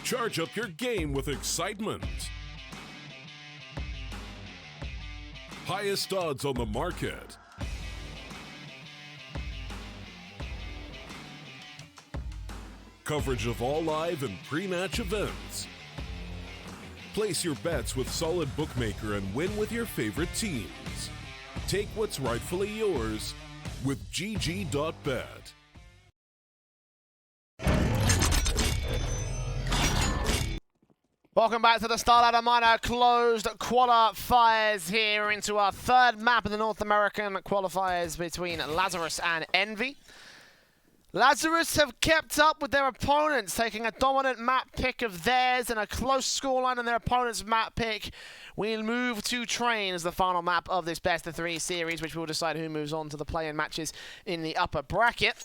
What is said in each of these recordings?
Charge up your game with excitement. Highest odds on the market. Coverage of all live and pre-match events. Place your bets with solid bookmaker and win with your favorite teams. Take what's rightfully yours with GG.bet. Welcome back to the StarLadder Minor Closed Qualifiers here into our third map of the North American qualifiers between Lazarus and Envy. Lazarus have kept up with their opponents, taking a dominant map pick of theirs and a close scoreline on their opponent's map pick. We'll move to Train as the final map of this best of 3 series, which will decide who moves on to the play-in matches in the upper bracket.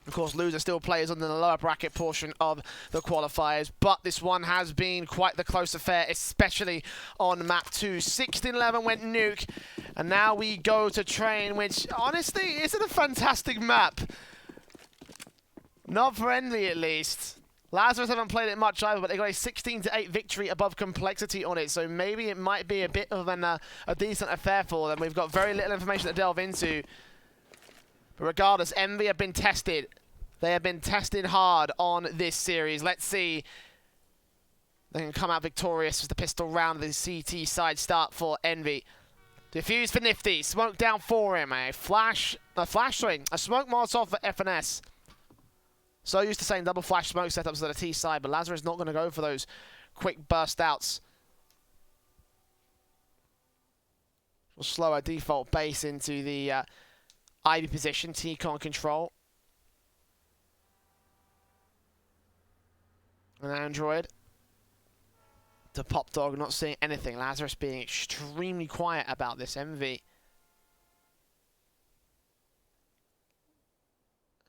Of course, loser still plays on the lower bracket portion of the qualifiers, but this one has been quite the close affair, especially on map 2. 16-11 went Nuke, and now we go to Train, which honestly isn't a fantastic map. Not for Envy, at least. Lazarus haven't played it much either, but they got a 16-8 victory above complexity on it, so maybe it might be a bit of a decent affair for them. We've got very little information to delve into. But regardless, Envy have been tested. They have been tested hard on this series. Let's see. They can come out victorious as the pistol round of the CT side start for Envy. Diffuse for Nifty. Smoke down for him. A smoke Molotov for FNS. So used to saying double flash smoke setups at the T side, but Lazarus is not going to go for those quick burst outs. We'll slow our default base into the Ivy position, T-con control. An Android to Pop Dog, not seeing anything. Lazarus being extremely quiet about this. MV.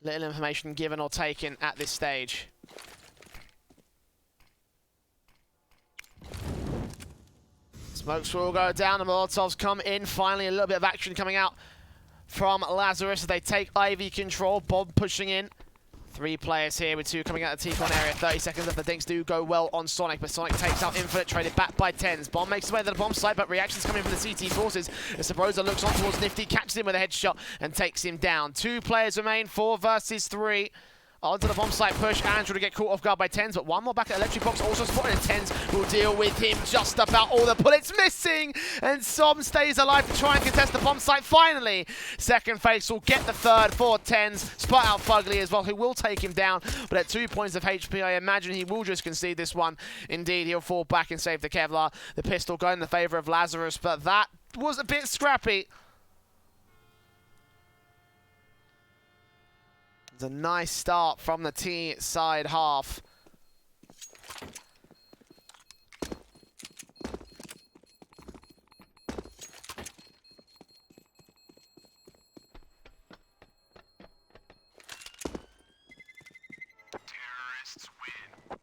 Little information given or taken at this stage. Smokes will go down, the Molotovs come in. Finally, a little bit of action coming out from Lazarus as they take Ivy control. Bob pushing in. 3 players here with 2 coming out of the T-con area. 30 seconds left. The dinks do go well on Sonic, but Sonic takes out Infinite, traded back by Tens. Bomb makes his way to the bomb site, but reactions coming from the CT forces. As Sabrosa looks on towards Nifty, catches him with a headshot and takes him down. 2 players remain, 4 versus 3. Onto the bomb site push, Andrew to get caught off guard by Tens, but one more back at Electric Box, also spotted, and Tens will deal with him just about all the bullets missing, and Som stays alive to try and contest the bomb site finally. Second face will get the third for Tens, spot out Fugly as well, who will take him down, but at 2 points of HP, I imagine he will just concede this one. Indeed, he'll fall back and save the Kevlar. The pistol going in the favor of Lazarus, but that was a bit scrappy. It's a nice start from the T side half. Terrorists win.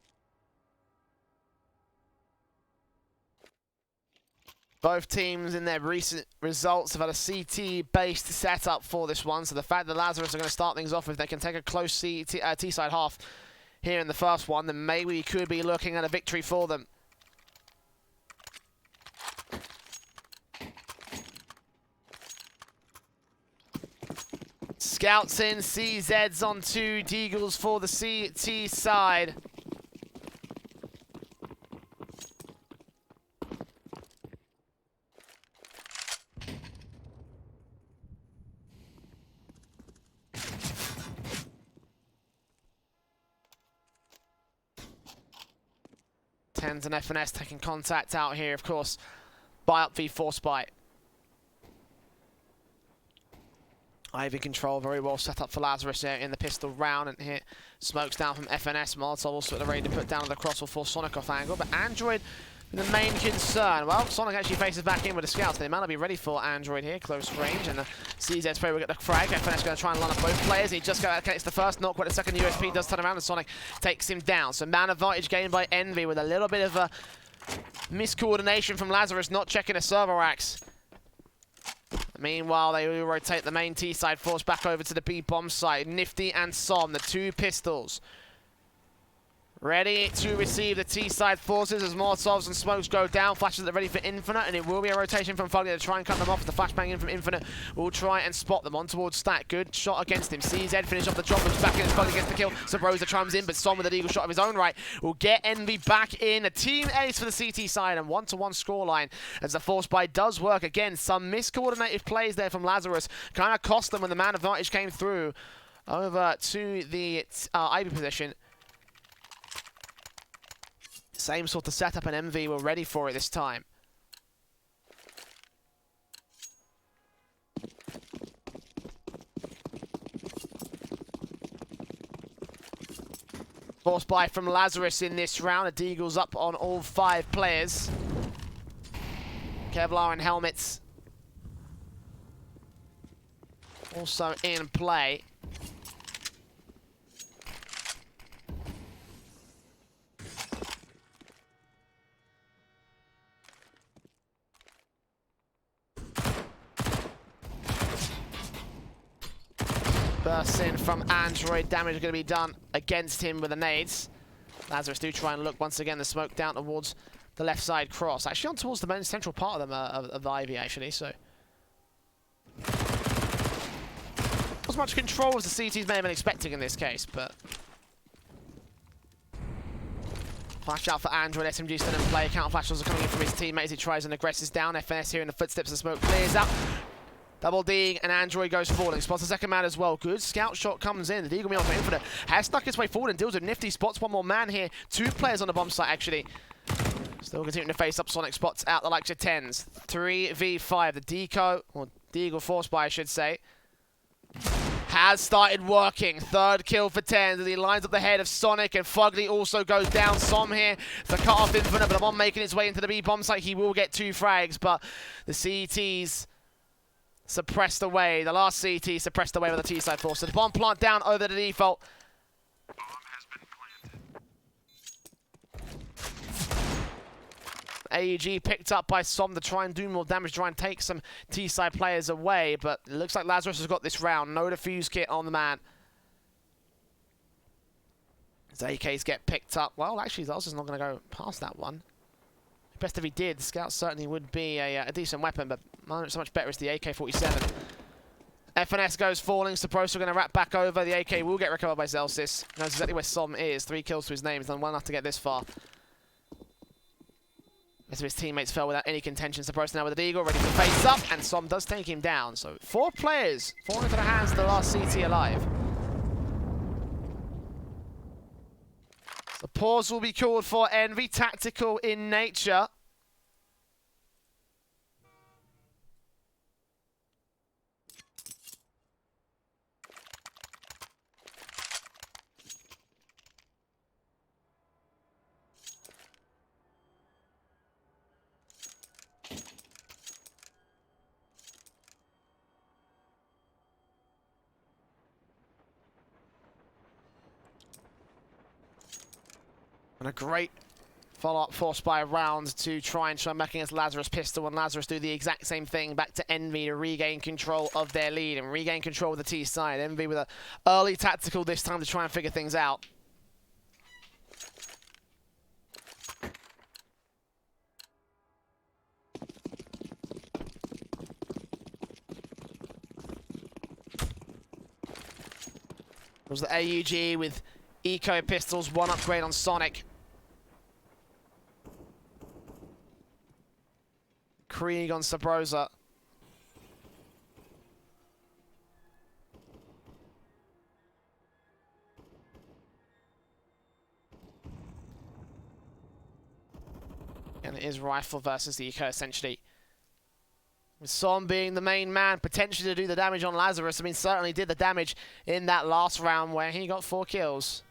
Both teams in their recent results have had a CT-based setup for this one, so the fact that Lazarus are going to start things off, if they can take a close T-side half here in the first one, then maybe we could be looking at a victory for them. Scouts in, CZs on 2, Deagles for the CT side. Tens and FNS taking contact out here, of course. Buy up V4 Spy. Ivy control very well set up for Lazarus here in the pistol round, and here smokes down from FNS. Molotov also at the ready to put down on the cross will force Sonic off angle, but Android the main concern. Well, Sonic actually faces back in with the scouts. They might not be ready for Android here, close range, and the CZ spray will get the frag. FNS going to try and line up both players. He just connects the first, not quite the second. USP does turn around, and Sonic takes him down. So man advantage gained by Envy with a little bit of a miscoordination from Lazarus, not checking a server axe. Meanwhile, they will rotate the main T side force back over to the B bomb site. Nifty and Som, the 2 pistols. Ready to receive the T-side forces as Molotovs and smokes go down. Flashes are ready for Infinite, and it will be a rotation from Fugly to try and cut them off. The flashbang in from Infinite will try and spot them on towards Stack. Good shot against him. CZ finish off the job, looks back in as Fugly gets the kill. Sabrosa chimes in, but Son with an eagle shot of his own right will get Envy back in. A team ace for the CT side and 1-1 scoreline as the force buy does work. Again, some miscoordinated plays there from Lazarus kind of cost them when the man advantage came through over to the Ivy position. Same sort of setup, and MV were ready for it this time. Force buy from Lazarus in this round. A Deagle's up on all 5 players. Kevlar and helmets also in play. Bursts in from Android. Damage is going to be done against him with the nades. Lazarus do try and look once again. The smoke down towards the left side cross. Actually on towards the main central part of them of the Ivy actually. So not as much control as the CTs may have been expecting in this case, but flash out for Android. SMG still in play. Counter flashes are coming in from his teammates. He tries and aggresses down. FNS here in the footsteps. The smoke clears out. Double D and Android goes falling. Spots the second man as well. Good scout shot comes in. The Deagle on for Infinite has stuck his way forward and deals with Nifty. Spots one more man here. 2 players on the bomb site actually. Still continuing to face up. Sonic spots out the likes of 10s. 3v5. The Deco, or Deagle force buy I should say, has started working. 3rd kill for 10s as he lines up the head of Sonic, and Fugly also goes down. Som here to cut off Infinite, but the bomb making its way into the B bomb site. He will get 2 frags, but the CTs suppressed away. The last CT suppressed away with the T-side force. So the bomb plant down over the default. Bomb has been planted. AEG picked up by Som to try and do more damage, try and take some T-side players away, but it looks like Lazarus has got this round. No defuse kit on the man. As AKs get picked up. Well, actually, Lazarus is not going to go past that one. Best if he did. Scout certainly would be a decent weapon, but not so much better is the AK-47. FNS goes falling. Saprosa going to wrap back over. The AK will get recovered by Zelsis. Knows exactly where Som is. 3 kills to his name. He's done well enough to get this far. Most of his teammates fell without any contention. Saprosa now with the Deagle, ready to face up, and Som does take him down. So 4 players falling into the hands of the last CT alive. The pause will be called for Envy, tactical in nature. And a great follow-up force by round to try and back against Lazarus Pistol, and Lazarus do the exact same thing back to Envy to regain control of their lead and regain control of the T side. Envy with an early tactical this time to try and figure things out. It was the AUG with Eco Pistols, 1 upgrade on Sonic. Krieg on Sabrosa. And it is rifle versus the Eco essentially. With Som being the main man, potentially to do the damage on Lazarus. I mean, certainly did the damage in that last round where he got 4 kills.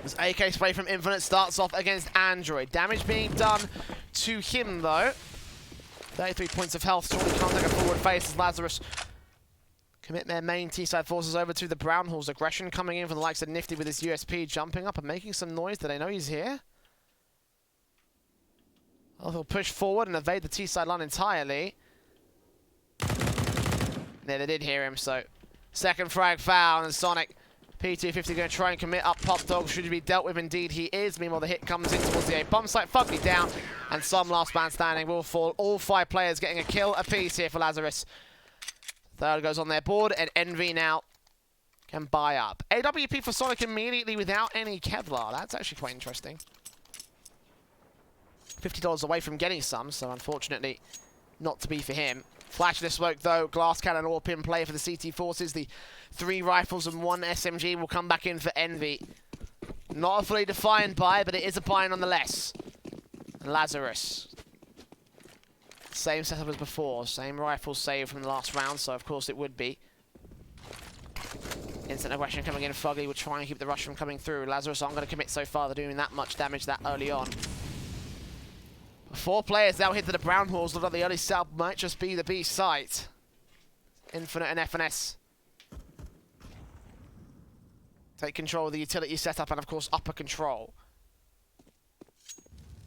This AK spray from Infinite starts off against Android. Damage being done to him, though. 33 points of health. Surely can't take a forward face as Lazarus commit their main T-side forces over to the Brown Halls. Aggression coming in from the likes of Nifty with his USP, jumping up and making some noise. Do they know he's here? Well, he'll push forward and evade the T-side line entirely. Yeah, they did hear him, so second frag foul, and Sonic PT50 going to try and commit up Pop Dog. Should he be dealt with? Indeed he is. Meanwhile, the hit comes in towards the A bomb site. Fugly down, and some last man standing will fall. All 5 players getting a kill apiece here for Lazarus. Third goes on their board, and Envy now can buy up. AWP for Sonic immediately without any Kevlar. That's actually quite interesting. $50 away from getting some, so unfortunately not to be for him. Flash in the smoke though, glass cannon all pin play for the CT forces. The 3 rifles and 1 SMG will come back in for Envy. Not a fully defined buy, but it is a buy nonetheless. Lazarus. Same setup as before, same rifle saved from the last round, so of course it would be. Instant aggression coming in, Fugly will try and keep the rush from coming through. Lazarus aren't going to commit so far, they're doing that much damage that early on. 4 players now hit to the brown halls. Look like the early south might just be the B site. Infinite and FNS take control of the utility setup and of course upper control.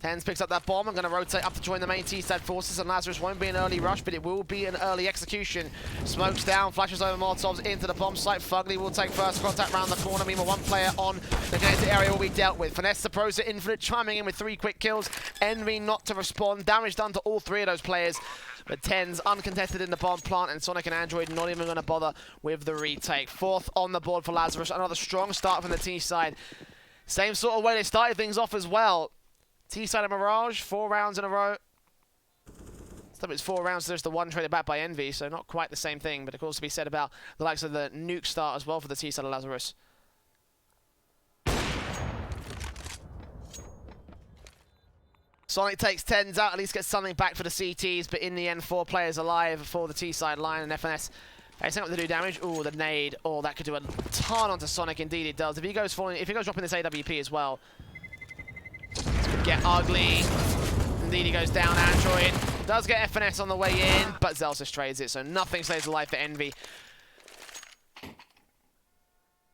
Tens picks up that bomb. I'm going to rotate up to join the main T-side forces, and Lazarus won't be an early rush, but it will be an early execution. Smokes down, flashes over Molotovs into the bomb site. Fugly will take first contact round the corner. Meanwhile, 1 player on the connected area will be dealt with. Finesse the Prosa Infinite chiming in with 3 quick kills. Envy not to respond. Damage done to all 3 of those players. But Tens uncontested in the bomb plant, and Sonic and Android not even going to bother with the retake. 4th on the board for Lazarus. Another strong start from the T-side. Same sort of way they started things off as well. T-side of Mirage, 4 rounds in a row. So it's 4 rounds, so there's the 1 traded back by Envy, so not quite the same thing, but of course to be said about the likes of the nuke start as well for the T-side of Lazarus. Sonic takes Tens out, at least gets something back for the CTs, but in the end 4 players alive for the T-side line, and FNS facing up to do damage. Ooh, the nade. Oh, that could do a ton onto Sonic, indeed it does. If he goes dropping this AWP as well, get ugly. Indeed, he goes down. Android does get FNS on the way in, but Zelsis trades it, so nothing stays alive for Envy.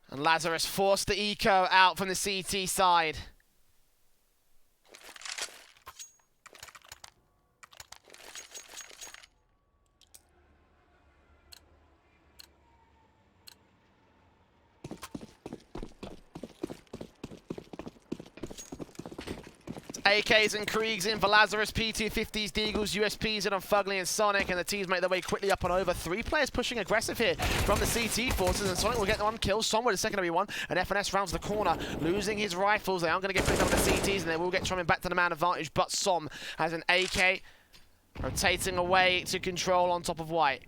And Lazarus forced the eco out from the CT side. AKs and Kriegs in for Lazarus, P250s, Deagles, USPs in on Fugly and Sonic, and the teams make their way quickly up and over. 3 players pushing aggressive here from the CT forces, and Sonic will get 1 kill. Som with a secondary one, and FNS rounds the corner, losing his rifles. They aren't going to get picked up with the CTs, and they will get Trumping back to the man advantage, but Som has an AK rotating away to control on top of White.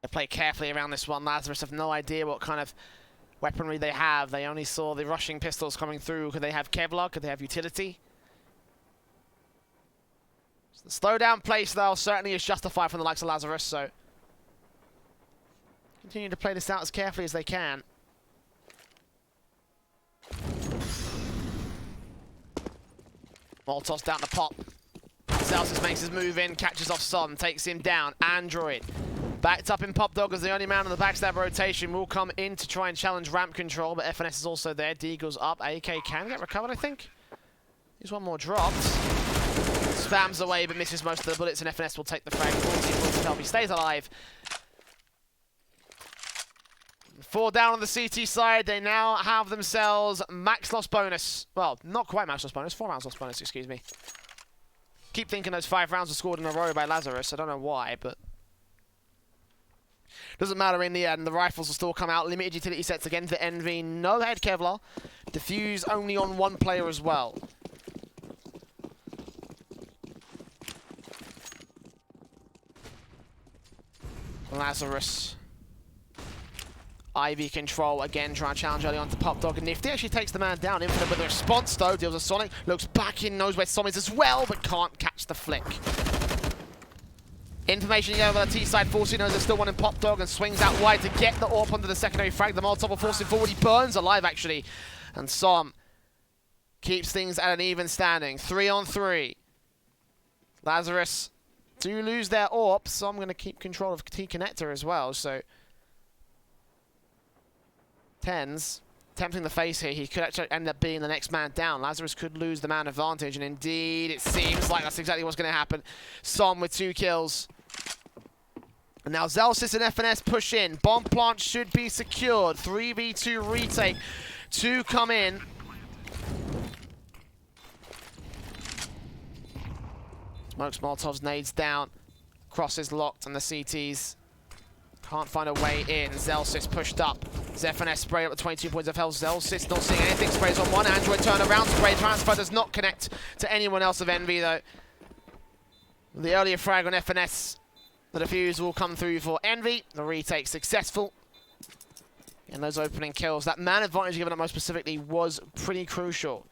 They play carefully around this one. Lazarus have no idea what kind of weaponry they have. They only saw the rushing pistols coming through. Could they have Kevlar? Could they have utility? So the slow down play style certainly is justified from the likes of Lazarus, so continue to play this out as carefully as they can. Molotov's down the pop. Celsius makes his move in, catches off Son, takes him down. Android backed up in Pop Dog as the only man on the backstab rotation will come in to try and challenge ramp control, but FNS is also there. Deagle's up. AK can get recovered, I think. Here's 1 more dropped. Spams away but misses most of the bullets, and FNS will take the frag. 14 bullets to help. He stays alive. 4 down on the CT side. They now have themselves max loss bonus. Well, not quite max loss bonus. 4 rounds loss bonus, excuse me. Keep thinking those 5 rounds were scored in a row by Lazarus. I don't know why, but doesn't matter in the end. The rifles will still come out. Limited utility sets again for Envy. No head Kevlar. Diffuse only on 1 player as well. Lazarus. Ivy control again, trying to challenge early on to Pop Dog, and Nifty actually takes the man down. Infinite with a response though, deals a Sonic, looks back in, knows where Som is as well, but can't catch the flick. Information over the T-side, Forcey knows there's still 1 in Pop Dog and swings out wide to get the AWP onto the secondary frag. The Molotov will force him forward, he burns alive actually, and Som keeps things at an even standing. 3 on 3. Lazarus do lose their AWP, so I'm going to keep control of T-Connector as well, so... Tens, tempting the face here, he could actually end up being the next man down. Lazarus could lose the man advantage, and indeed, it seems like that's exactly what's going to happen. Som with 2 kills. And now Zelsis and FNS push in. Bomb plant should be secured. 3v2 retake. 2 come in. Smokes, Molotovs, nades down. Crosses locked, and the CTs can't find a way in. Zelsis pushed up. FNS spray up with 22 points of health. Zelsis not seeing anything. Sprays on one. Android turn around. Spray transfer does not connect to anyone else of Envy, though. The earlier frag on FNS. The defuse will come through for Envy. The retake successful. And those opening kills. That man advantage given up most specifically was pretty crucial.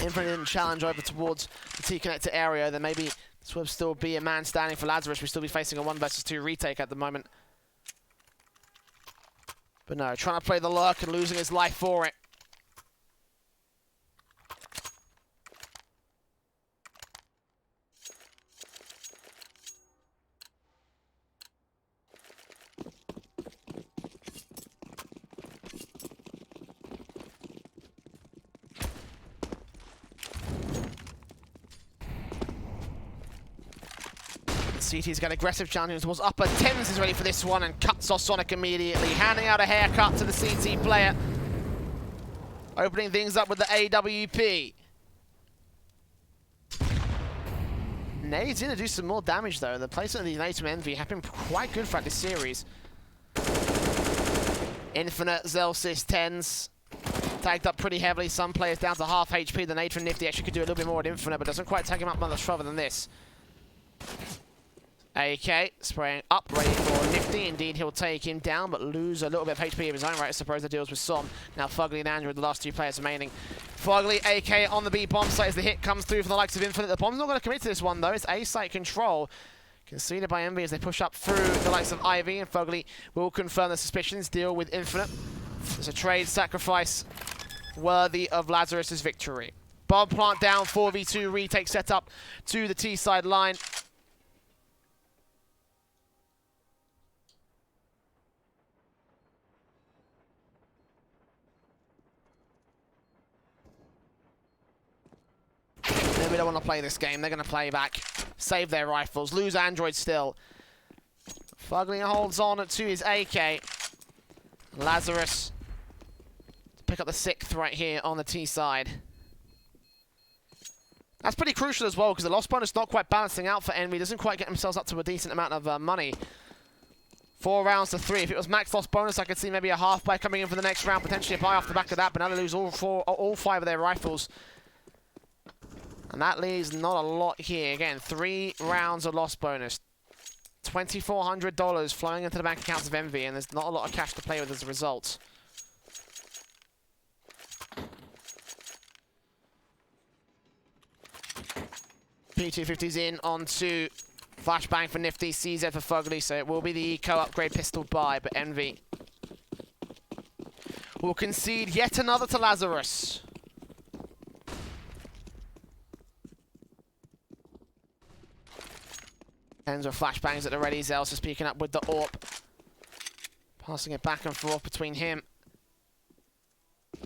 Infinite didn't challenge over towards the T-Connector area. Then maybe this will still be a man standing for Lazarus. We'll still be facing a 1 versus 2 retake at the moment. But no, trying to play the lurk and losing his life for it. CT's got aggressive challenge towards upper. Tens is ready for this one and cuts off Sonic immediately, handing out a haircut to the CT player. Opening things up with the AWP. Nade's in to do some more damage though. The placement of the nades from Envy have been quite good throughout this series. Infinite, Zelsis, Tens. Tagged up pretty heavily. Some players down to half HP. The nade from Nifty actually could do a little bit more at Infinite, but doesn't quite tag him up much further than this. AK spraying up, ready for Nifty. Indeed, he'll take him down, but lose a little bit of HP of his own right. I suppose the deals with Som. Now Fugly and Andrew, the last 2 players remaining. Fugly, AK on the B bomb site as the hit comes through from the likes of Infinite. The bomb's not going to commit to this one though. It's A site control. Conceded by Envy as they push up through the likes of Ivy, and Fugly will confirm the suspicions. Deal with Infinite. It's a trade sacrifice worthy of Lazarus' victory. Bomb plant down, 4v2 retake set up to the T side line. We don't want to play this game. They're going to play back, save their rifles, lose Android still. Fugly holds on to his AK. Lazarus to pick up the 6th right here on the T side. That's pretty crucial as well because the loss bonus not quite balancing out for Envy. Doesn't quite get themselves up to a decent amount of money. 4 rounds to 3. If it was max loss bonus, I could see maybe a half buy coming in for the next round, potentially a buy off the back of that. But now they lose all 5 of their rifles. And that leaves not a lot here. Again, 3 rounds of loss bonus. $2,400 flowing into the bank accounts of Envy, and there's not a lot of cash to play with as a result. P250's in onto flashbang for Nifty, CZ for Fugly, so it will be the eco upgrade pistol buy, but Envy will concede yet another to Lazarus. Ends with flashbangs at the ready. Zels is peeking up with the AWP. Passing it back and forth between him.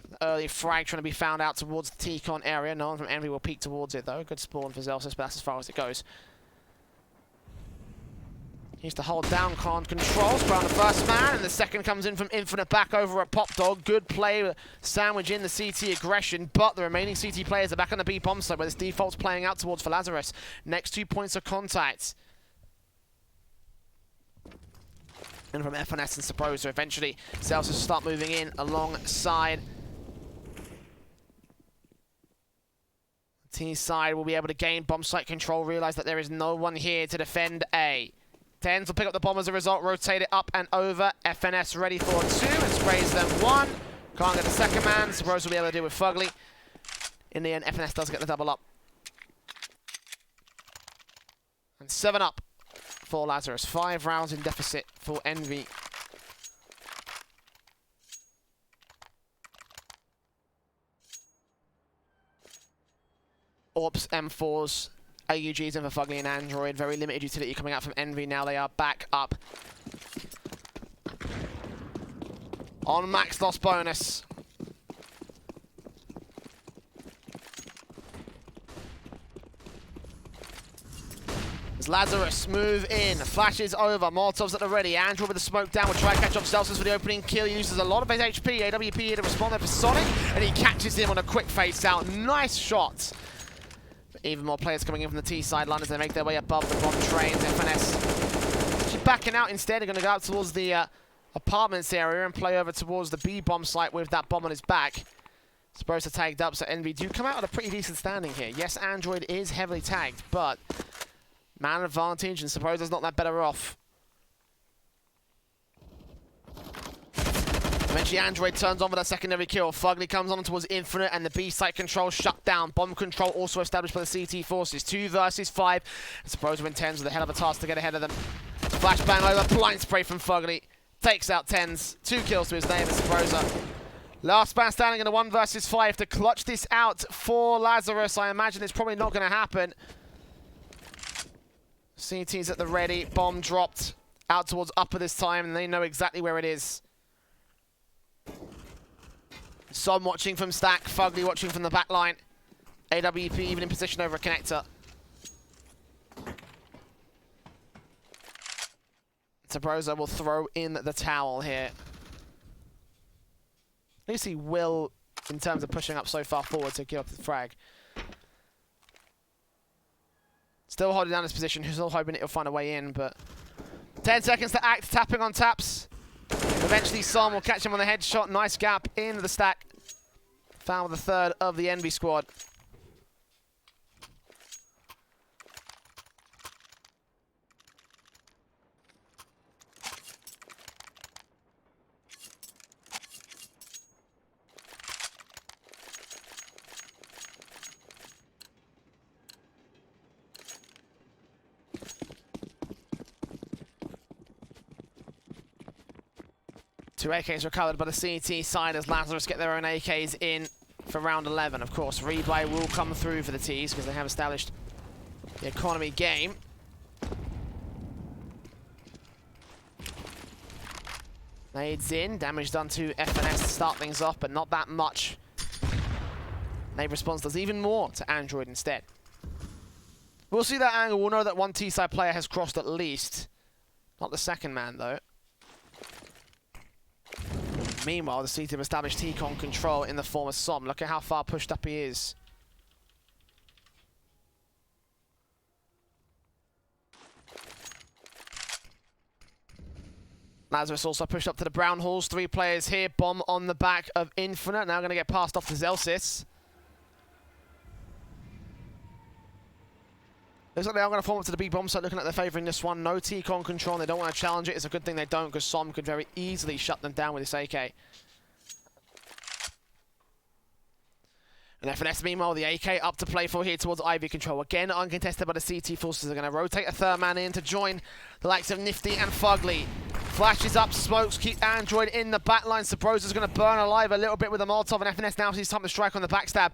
The early frag trying to be found out towards the T-Con area. No one from Envy will peek towards it though. Good spawn for Zelsis, but that's as far as it goes. He needs to hold down con control. Spray on the first man, and the second comes in from Infinite back over at Pop Dog. Good play, sandwich in the CT aggression, but the remaining CT players are back on the B bomb side where this default's playing out towards for Lazarus. Next 2 points of contact. And from FNS and Supposer, eventually Zelsis will start moving in alongside. T side will be able to gain bomb site control, realize that there is no one here to defend A. Tens will pick up the bomb as a result, rotate it up and over. FNS ready for 2 and sprays them 1. Can't get the second man. Supposer will be able to deal with Fugly. In the end, FNS does get the double up. And 7 up for Lazarus. 5 rounds in deficit for Envy. AWPs, M4s, AUGs, and for Fugly and Android. Very limited utility coming out from Envy. Now they are back up on max loss bonus. As Lazarus move in, flashes over, Molotov's at the ready, Android with the smoke down, will try and catch off Celsius for the opening kill, uses a lot of his HP, AWP here to respond there for Sonic, and he catches him on a quick face out. Nice shot. But even more players coming in from the T sideline as they make their way above the bomb trains. FNS actually backing out instead, they're going to go out towards the apartments area and play over towards the B bomb site with that bomb on his back. Supposed to tagged up, so Envy do come out at a pretty decent standing here. Yes, Android is heavily tagged, but man advantage, and Supposer's not that better off. Eventually, Android turns on for that secondary kill. Fugly comes on towards Infinite, and the B site control shut down. Bomb control also established by the CT forces. 2 versus 5. And Supposer and Tens with a hell of a task to get ahead of them. Flashbang over, blind spray from Fugly. Takes out Tens. 2 kills to his name, and Supposer. Last man standing in a 1 versus 5 to clutch this out for Lazarus. I imagine it's probably not going to happen. CT's at the ready. Bomb dropped out towards upper this time, and they know exactly where it is. Som watching from stack. Fugly watching from the back line. AWP even in position over a connector. Supposer will throw in the towel here. At least he will, in terms of pushing up so far forward to give up the frag. Still holding down his position, still hoping it'll find a way in, but 10 seconds to act, tapping on taps. Eventually Som will catch him on the headshot. Nice gap in the stack. Found with the third of the Envy squad. Two AKs recovered by the CT side as Lazarus get their own AKs in for round 11. Of course, rebuy will come through for the Ts because they have established the economy game. Nades in, damage done to FNS to start things off, but not that much. Nade response does even more to Android instead. We'll see that angle. We'll know that one T-side player has crossed at least. Not the second man, though. Meanwhile, the CT have established T-con control in the form of Som. Look at how far pushed up he is. Lazarus also pushed up to the brown halls. 3 players here. Bomb on the back of Infinite. Now going to get passed off to Zelsis. Looks like they are going to form up to the B bomb site, looking like they're favouring this one. No T-con control, and they don't want to challenge it. It's a good thing they don't, because Som could very easily shut them down with this AK. And FNS, meanwhile, the AK up to play for here towards Ivy control. Again, uncontested by the CT forces. They're going to rotate a third man in to join the likes of Nifty and Fugly. Flashes up, smokes, keep Android in the backline. Supposer's going to burn alive a little bit with a Molotov, and FNS now sees time to strike on the backstab.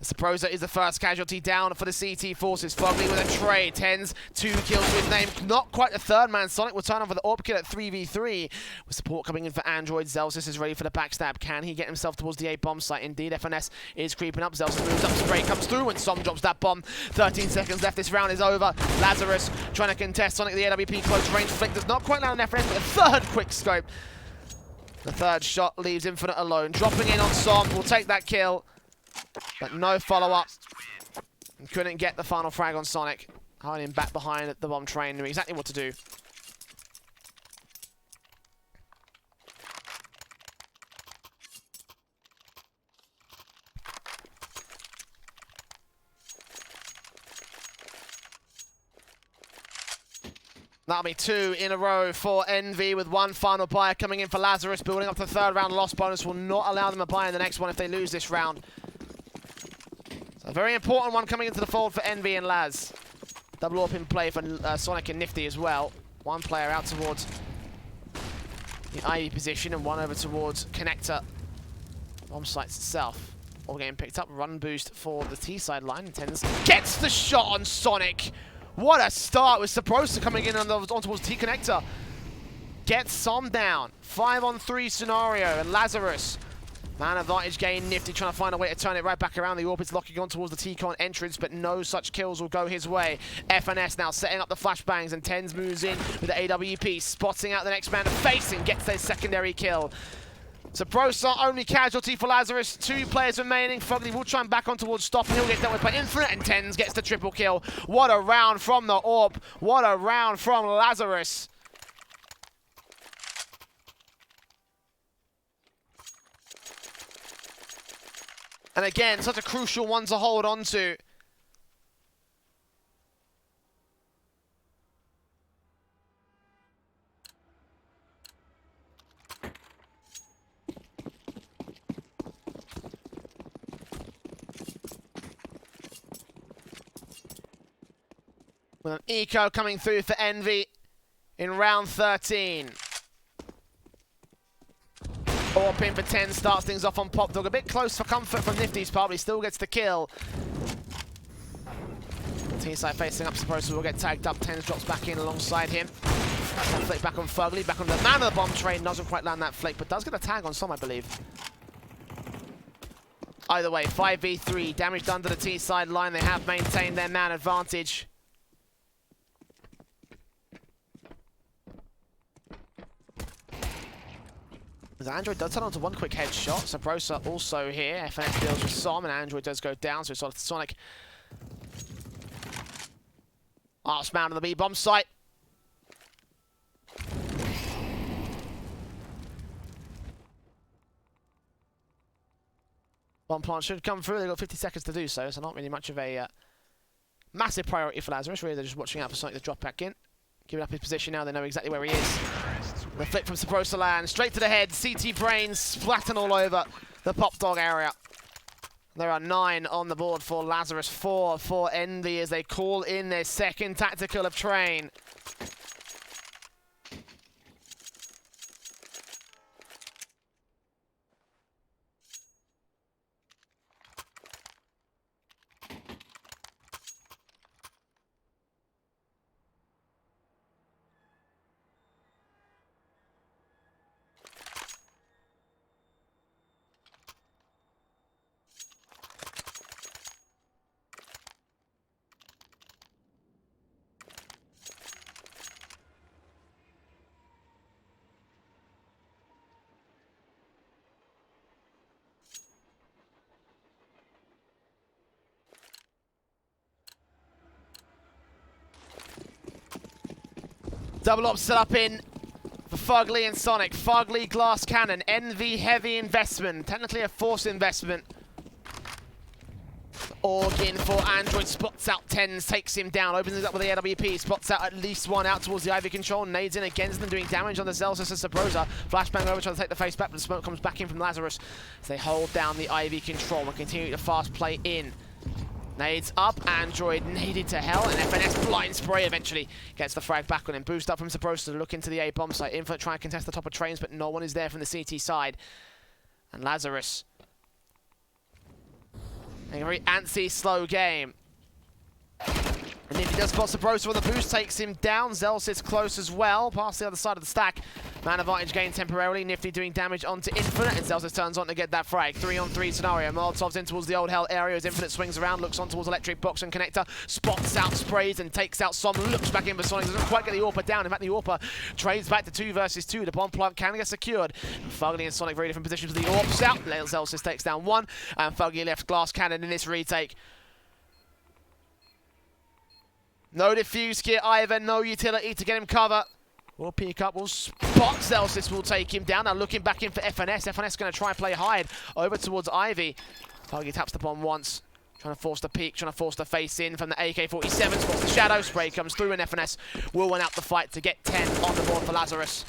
Supposer is the first casualty down for the CT forces. Fugly with a trade. Tens 2 kills to his name. Not quite the third man. Sonic will turn on for the AWP kill at 3v3. With support coming in for Android, Zelsis is ready for the backstab. Can he get himself towards the A bomb site? Indeed, FNS is creeping up. Zelsis moves up, spray comes through, and Som drops that bomb. 13 seconds left. This round is over. Lazarus trying to contest Sonic. The AWP close range flick does not quite land on FNS, but a third quick scope. The third shot leaves Infinite alone. Dropping in on Som, will take that kill, but no follow-up. Couldn't get the final frag on Sonic. Hiding back behind the bomb train, knew exactly what to do. That'll be 2 in a row for Envy, with one final buy coming in for Lazarus. Building up to the third round. Loss bonus will not allow them a buy in the next one if they lose this round. So a very important one coming into the fold for Envy and Laz. Double AWP in play for Sonic and Nifty as well. One player out towards the Ivy position and one over towards Connector bomb sites itself. All getting picked up. Run boost for the T-side line. Tens gets the shot on Sonic. What a start with Saprosa coming in on towards T-connector. Gets some down. 5-on-3 scenario, and Lazarus. Man advantage gain, Nifty trying to find a way to turn it right back around. The Orbit's locking on towards the T-con entrance, but no such kills will go his way. FNS now setting up the flashbangs, and Tens moves in with the AWP, spotting out the next man to face and gets their secondary kill. Saprosa, only casualty for Lazarus. 2 players remaining. Fugly will try and back on towards Stop, and he'll get done with by Infinite, and Tens gets the triple kill. What a round from the Orb. What a round from Lazarus. And again, such a crucial one to hold on to. With an eco coming through for Envy in round 13. Orp in for 10, starts things off on Pop Dog. A bit close for comfort from Nifty's part, but he still gets the kill. T-side facing up, Saprosa will get tagged up. 10 drops back in alongside him. That flick back on Fugly, back on the man of the bomb train. Doesn't quite land that flick, but does get a tag on some, I believe. Either way, 5v3. Damage done to the T-side line. They have maintained their man advantage. Android does turn on to one quick headshot. Saprosa also here. FNS deals with Som, and Android does go down, so it's sort of Sonic. Last man on the B-bomb site. Bomb plant should come through. They've got 50 seconds to do so, so not really much of a massive priority for Lazarus. Really, they're just watching out for Sonic to drop back in. Giving up his position now, they know exactly where he is. The flick from Saprosa land, straight to the head. CT brains splatting all over the Pop Dog area. There are 9 on the board for Lazarus, 4 for Envy as they call in their second tactical of Train. Double op set up in for Fugly and Sonic. Fugly, glass cannon. Envy, heavy investment. Technically a forced investment. Org in for Android. Spots out Tens, takes him down. Opens it up with the AWP. Spots out at least one out towards the Ivy control. Nades in against them, doing damage on the Zelsus and Saprosa. Flashbang over, trying to take the face back, but the smoke comes back in from Lazarus as they hold down the Ivy control and continue to fast play in. Nades up, Android naded to hell, and FNS blind spray eventually gets the frag back on him. Boost up from Saprosa to look into the A bomb site. Infinite trying to contest the top of trains, but no one is there from the CT side. And Lazarus, a very antsy, slow game. And if he does spot Saprosa with the boost, takes him down. Zell sits close as well, past the other side of the stack. Man advantage gained temporarily. Nifty doing damage onto Infinite, and Zelsis turns on to get that frag. 3-on-3 scenario. Molotov's in towards the old hell area as Infinite swings around, looks on towards electric box and connector, spots out sprays and takes out some, looks back in for Sonic, doesn't quite get the AWPer down. In fact, the AWPer trades back to 2 versus 2. The bomb plant can get secured. And Fugly and Sonic very different positions with the AWPs out. Zelsis takes down 1, and Fugly left glass cannon in this retake. No diffuse kit either, no utility to get him cover. We'll peek up, we'll spot Zelsis, will take him down. Now looking back in for FNS. FNS going to try and play hide over towards Ivy. Fugly taps the bomb once. Trying to force the peek, trying to force the face in from the AK-47. Spots the shadow, spray comes through, and FNS will win out the fight to get 10 on the board for Lazarus.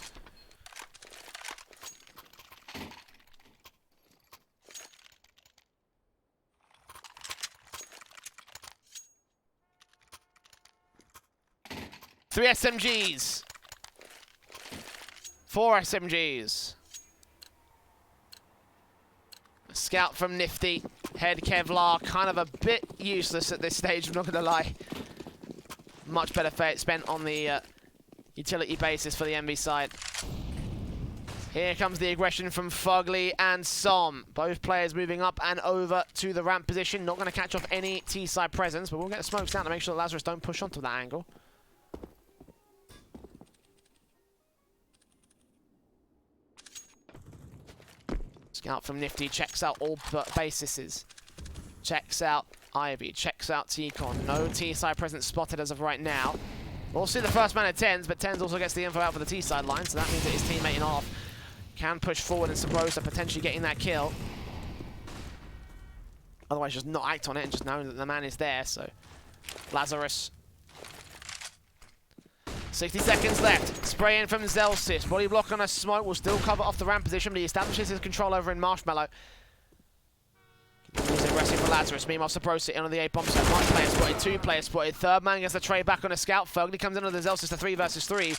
Three SMGs. 4 SMGs. A scout from Nifty. Head Kevlar, kind of a bit useless at this stage, I'm not going to lie. Much better fate spent on the utility basis for the MV side. Here comes the aggression from Fugly and Som. Both players moving up and over to the ramp position. Not going to catch off any T-side presence, but we'll get the smokes down to make sure that Lazarus don't push onto that angle. Scout from Nifty checks out all bases. Checks out Ivy, checks out T-Con. No T-side presence spotted as of right now. We'll see the first man at Tens, but Tens also gets the info out for the T-side line, so that means that his teammate in off can push forward and Sabrosa potentially getting that kill. Otherwise just not act on it and just knowing that the man is there, so Lazarus. 60 seconds left. Spray in from Zelsis. Body block on a smoke will still cover off the ramp position, but he establishes his control over in Marshmallow. He's aggressive for Lazarus. Meanwhile, Sabrosa in on the A bomb site. One player spotted, two players spotted. Third man gets the trade back on a scout. Fugly comes in on the Zelsis to 3 versus 3.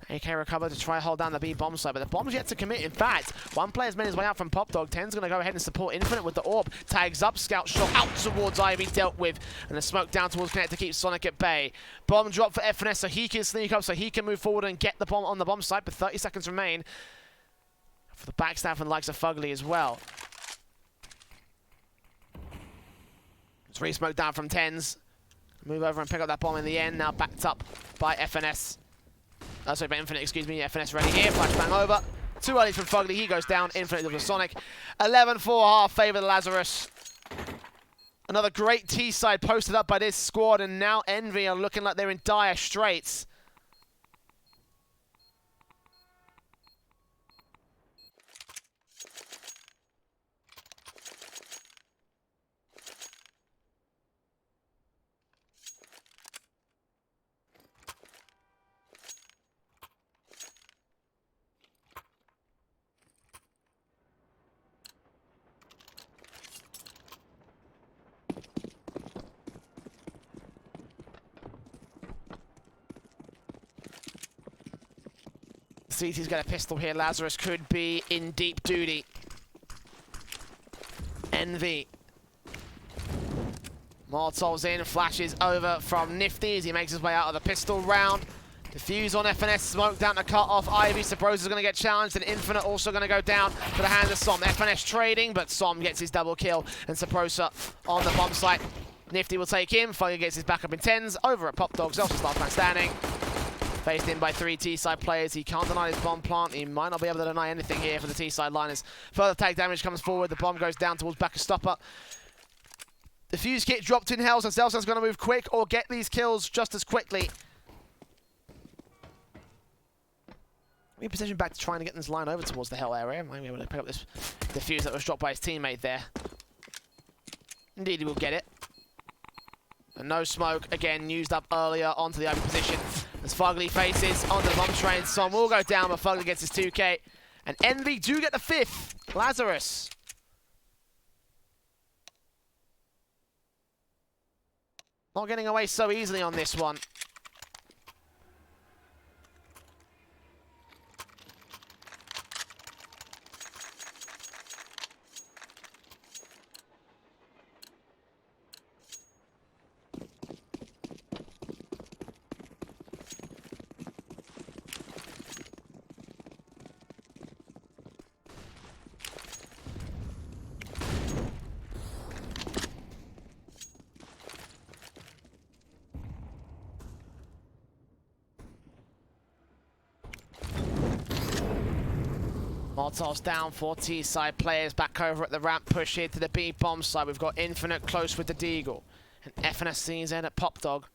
AK recover to try hold down the B bomb site, but the bomb's yet to commit. In fact, one player's made his way out from Pop Dog. Ten's going to go ahead and support Infinite with the orb. Tags up, scout shot out towards Ivy, dealt with, and the smoke down towards Connect to keep Sonic at bay. Bomb drop for FNS so he can sneak up, so he can move forward and get the bomb on the bomb site, but 30 seconds remain for the backstab and likes of Fugly as well. 3 smoke down from Tens. Move over and pick up that bomb in the end, now backed up by FNS. Sorry, by Infinite, excuse me. FNS ready here. Flashbang over. Too early from Fugly. He goes down. Infinite with Sonic. 11-4 half favor the Lazarus. Another great T-side posted up by this squad, and now Envy are looking like they're in dire straits. CT's got a pistol here. Lazarus could be in deep duty. Envy. Molotov's in, flashes over from Nifty as he makes his way out of the pistol round. Defuse on FNS, smoke down to cut off Ivy. Sabrosa's going to get challenged, and Infinite also going to go down to the hands of Som. FNS trading, but Som gets his double kill, and Sabrosa on the bomb site. Nifty will take him. Fugly gets his backup in Tens. Over at Pop Dog, Zelsa's last man standing. Faced in by 3 T-side players. He can't deny his bomb plant. He might not be able to deny anything here for the T-side liners. Further tag damage comes forward. The bomb goes down towards back of stopper. The fuse kit dropped in hell, so Zelsa's going to move quick or get these kills just as quickly. Reposition back to trying to get this line over towards the hell area. Might be able to pick up this defuse that was dropped by his teammate there. Indeed, he will get it. And no smoke, again, used up earlier onto the open position. As Fugly faces onto the bomb train, Som will go down, but Fugly gets his 2K. And Envy do get the 5th. Lazarus. Not getting away so easily on this one. Molotov's down, 4 T-side players back over at the ramp, push here to the B bomb side. We've got Infinite close with the Deagle. And FNS sees in at Pop Dog.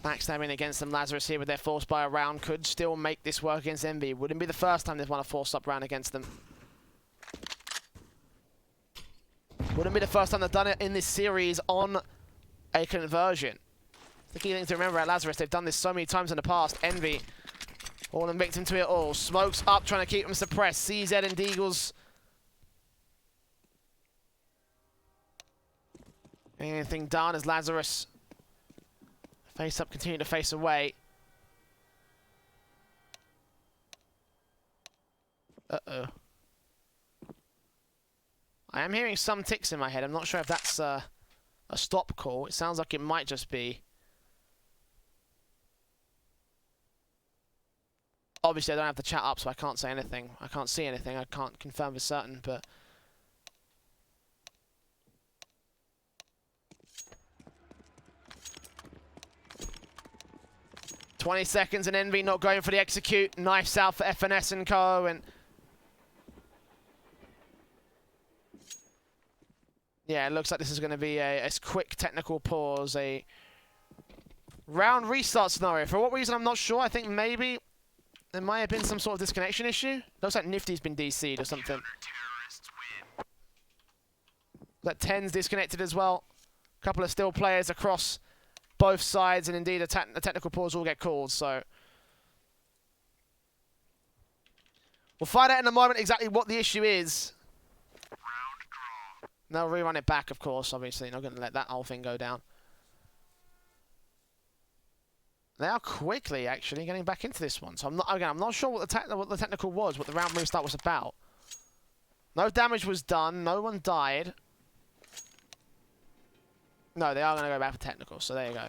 Backstabbing against them. Lazarus here with their force by a round could still make this work against Envy. Wouldn't be the first time they've won a force-up round against them. Wouldn't be the first time they've done it in this series on a conversion. The key thing to remember at Lazarus, they've done this so many times in the past. Envy falling victim to it all. Smokes up, trying to keep them suppressed. CZ and Deagles. Anything done as Lazarus face up, continue to face away. Uh-oh. I am hearing some ticks in my head. I'm not sure if that's a stop call. It sounds like it might just be. Obviously, I don't have the chat up, so I can't say anything. I can't see anything. I can't confirm for certain, but... 20 seconds and Envy not going for the execute. Knifes out for FNS and Co. And yeah, it looks like this is going to be a quick technical pause, a round restart scenario. For what reason, I'm not sure. I think maybe there might have been some sort of disconnection issue. Looks like Nifty's been DC'd or something. That 10's disconnected as well. A couple of still players across both sides, and indeed a technical pause will get called, so we'll find out in a moment exactly what the issue is. They'll rerun it back, of course, obviously. Not going to let that whole thing go down. They are quickly, actually, getting back into this one. So I'm not sure what the technical was, what the round restart was about. No damage was done. No one died. No, they are going to go back for technical, so there you go.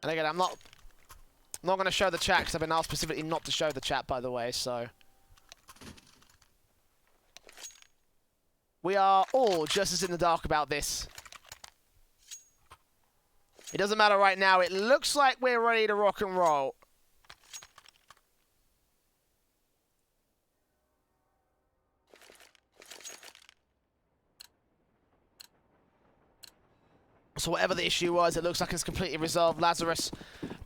And again, I'm not going to show the chat because I've been asked specifically not to show the chat, by the way, so. We are all just as in the dark about this. It doesn't matter right now. It looks like we're ready to rock and roll. So whatever the issue was, it looks like it's completely resolved. Lazarus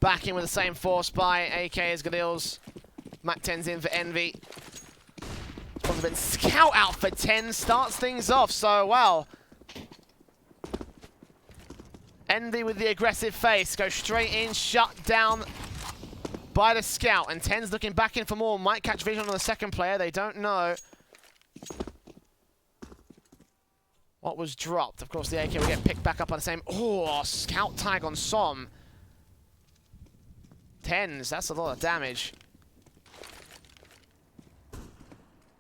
back in with the same force by AK as Gadils. Mac 10's in for Envy. But Scout out for 10 starts things off, so well. Envy with the aggressive face, goes straight in, shut down by the Scout. And 10's looking back in for more, might catch vision on the second player, they don't know what was dropped. Of course, the AK will get picked back up on the same. Oh, Scout tag on Som. 10s, that's a lot of damage.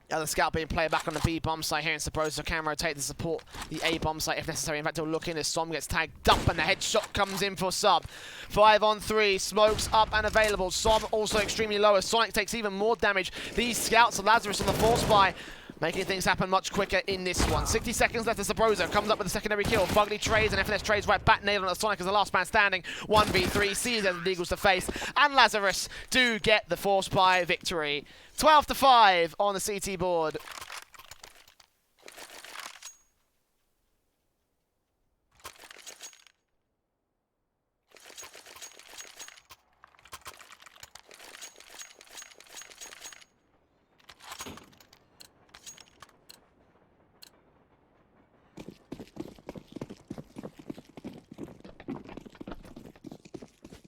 The other Scout being played back on the B bomb site here in Sabrosa. Can rotate to support the A bomb site if necessary. In fact, he'll look in as Som gets tagged up and the headshot comes in for Sub. 5 on 3, smokes up and available. Som also extremely low as Sonic takes even more damage. These Scouts, Lazarus on the force buy, making things happen much quicker in this one. 60 seconds left as Sabrosa comes up with a secondary kill. Fugly trades and FNS trades right back, nailed on the Sonic as the last man standing. 1v3, sees as the Eagles to face, and Lazarus do get the force buy victory. 12-5 on the CT board.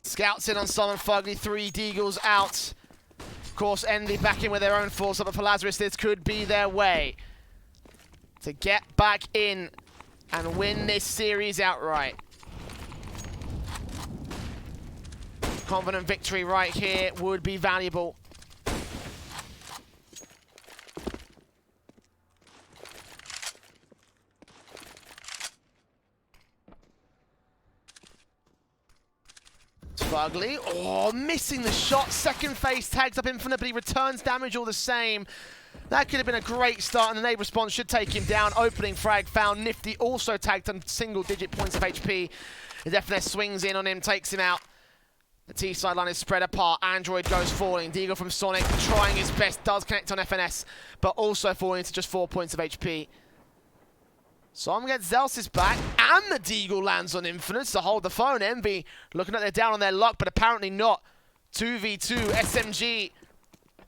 Scouts in on Simon Fugly, 3 Deagles out. Of course, Envy back in with their own force up, but for Lazarus, this could be their way to get back in and win this series outright. Confident victory right here would be valuable. Fugly, oh, missing the shot. Second phase tags up Infinite, but he returns damage all the same. That could have been a great start, and the nade response should take him down. Opening frag found. Nifty also tagged on single-digit points of HP. The FNS swings in on him, takes him out. The T sideline is spread apart. Android goes falling. Deagle from Sonic trying his best, does connect on FNS, but also falling to just 4 points of HP. Som gets Zelsis back, and the Deagle lands on Infinite to hold the phone. Envy looking like they're down on their luck, but apparently not. 2v2, SMG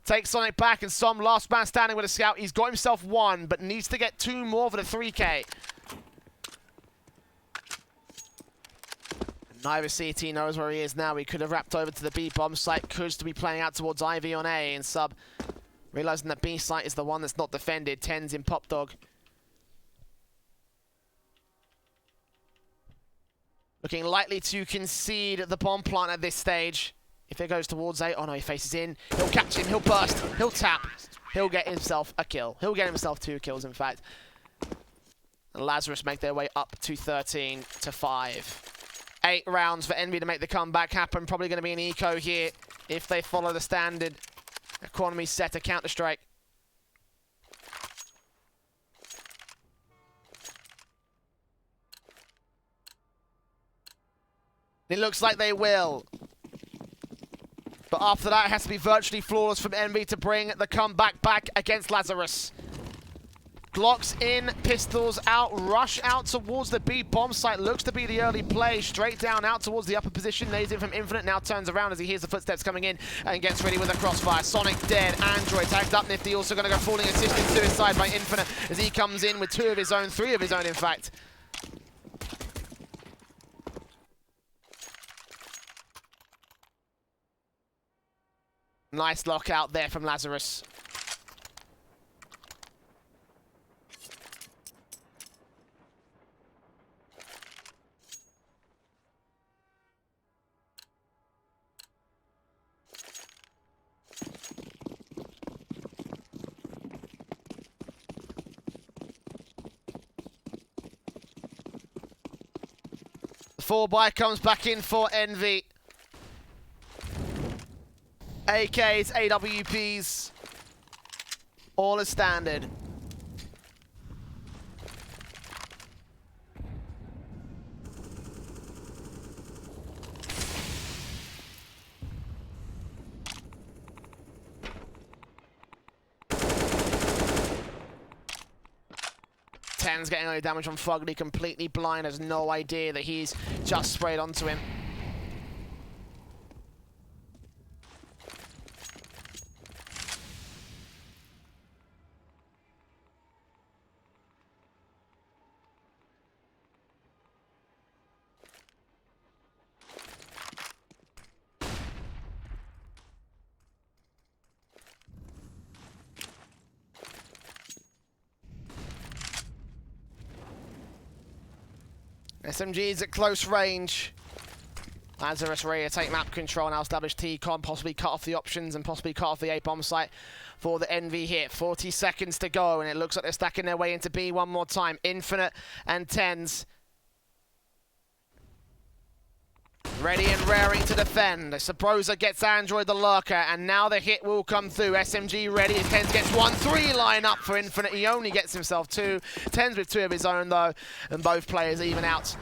takes Sonic back, and Som, last man standing with a scout. He's got himself 1, but needs to get 2 more for the 3K. Neither CT knows where he is now. He could have wrapped over to the B bomb site. Could to be playing out towards Ivy on A, and Sub realizing that B site is the one that's not defended. 10's in Pop Dog. Looking likely to concede the bomb plant at this stage. If it goes towards A, oh no, he faces in. He'll catch him, he'll burst, he'll tap. He'll get himself a kill. He'll get himself 2 kills, in fact. And Lazarus make their way up to 13 to 5. 8 rounds for Envy to make the comeback happen. Probably going to be an eco here if they follow the standard economy set to Counter-Strike. It looks like they will. But after that, it has to be virtually flawless from Envy to bring the comeback back against Lazarus. Glocks in, pistols out, rush out towards the B bomb site. Looks to be the early play, straight down out towards the upper position. Lays in from Infinite, now turns around as he hears the footsteps coming in and gets ready with a crossfire. Sonic dead, Android tagged up. Nifty also going to go falling assisted suicide by Infinite as he comes in with 2 of his own, 3 of his own in fact. Nice lockout there from Lazarus. The 4x comes back in for Envy. AKs, AWPs, all as standard. Ten's getting early damage on Fugly, completely blind, has no idea that he's just sprayed onto him. SMG's at close range. Lazarus ready to take map control, now establish T-Con, possibly cut off the options and possibly cut off the A bomb site for the Envy hit. 40 seconds to go, and it looks like they're stacking their way into B one more time. Infinite and 10's ready and raring to defend. Sabrosa gets Android the lurker, and now the hit will come through. SMG ready as 10's gets 1-3 line up for Infinite. He only gets himself 2. 10's with 2 of his own though, and both players even out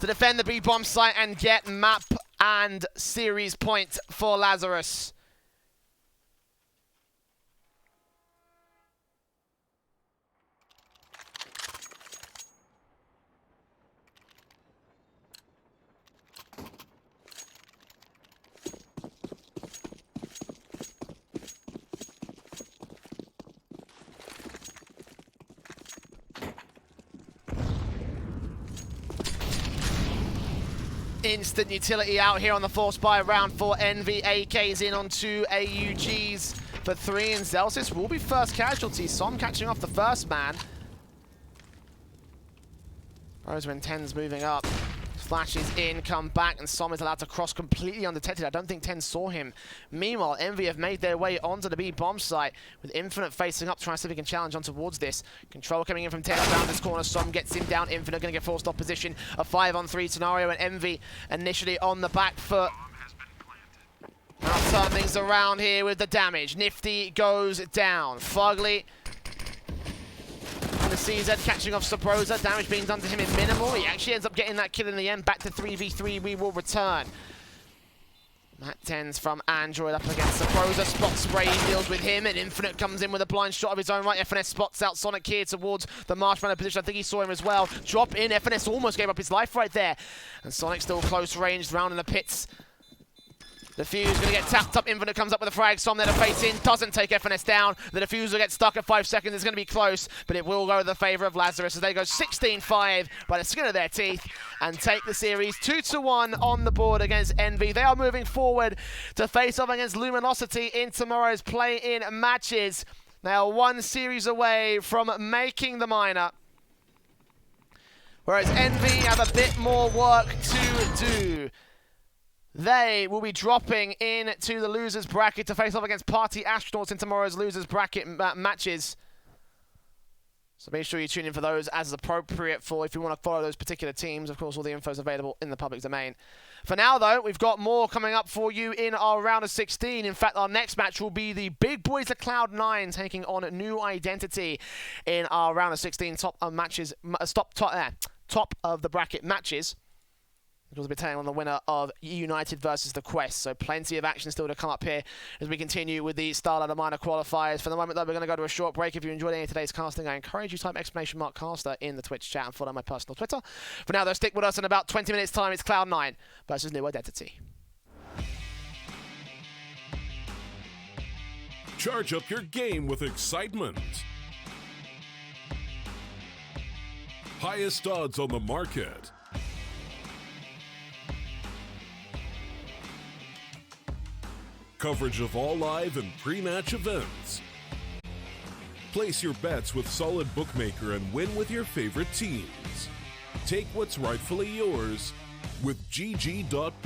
to defend the B bomb site and get map and series point for Lazarus. Instant utility out here on the force buy round for Envy. AK's in on 2 AUGs for 3, and Zelsis will be first casualty. Som catching off the first man. Rose when 10's moving up. Flashes in, come back, and Som is allowed to cross completely undetected. I don't think 10 saw him. Meanwhile, Envy have made their way onto the B bomb site with Infinite facing up, trying to see if he can challenge on towards this. Control coming in from 10 around this corner. Som gets him down. Infinite going to get forced off position. A 5-on-3 scenario, and Envy initially on the back foot. Now turn things around here with the damage. Nifty goes down. Fugly the CZ catching off Sabrosa. Damage being done to him in minimal. He actually ends up getting that kill in the end. Back to 3v3. We will return. Matt 10's from Android up against Sabrosa. Spot spray deals with him, and Infinite comes in with a blind shot of his own right. FNS spots out Sonic here towards the Marshmallow position. I think he saw him as well. Drop in. FNS almost gave up his life right there. And Sonic still close range, round in the pits. The Fuse going to get tapped up. Infinite comes up with a frag. Som there to face in. Doesn't take FNS down. The Diffuser gets stuck at 5 seconds. It's going to be close, but it will go in the favor of Lazarus as they go 16-5 by the skin of their teeth and take the series 2-1 on the board against Envy. They are moving forward to face off against Luminosity in tomorrow's play-in matches. They are one series away from making the minor, whereas Envy have a bit more work to do. They will be dropping into the losers bracket to face off against Party Astronauts in tomorrow's losers bracket matches. So make sure you tune in for those as appropriate for if you want to follow those particular teams. Of course, all the info is available in the public domain. For now, though, we've got more coming up for you in our round of 16. In fact, our next match will be the big boys of Cloud9 taking on New Identity in our round of 16 top of the bracket matches. We'll be taking on the winner of United versus the Quest. So plenty of action still to come up here as we continue with the StarLadder minor qualifiers. For the moment, though, we're going to go to a short break. If you enjoyed any of today's casting, I encourage you to type !caster in the Twitch chat and follow my personal Twitter. For now, though, stick with us in about 20 minutes' time. It's Cloud9 versus New Identity. Charge up your game with excitement. Highest odds on the market. Coverage of all live and pre-match events. Place your bets with Solid Bookmaker and win with your favorite teams. Take what's rightfully yours with GG.bet.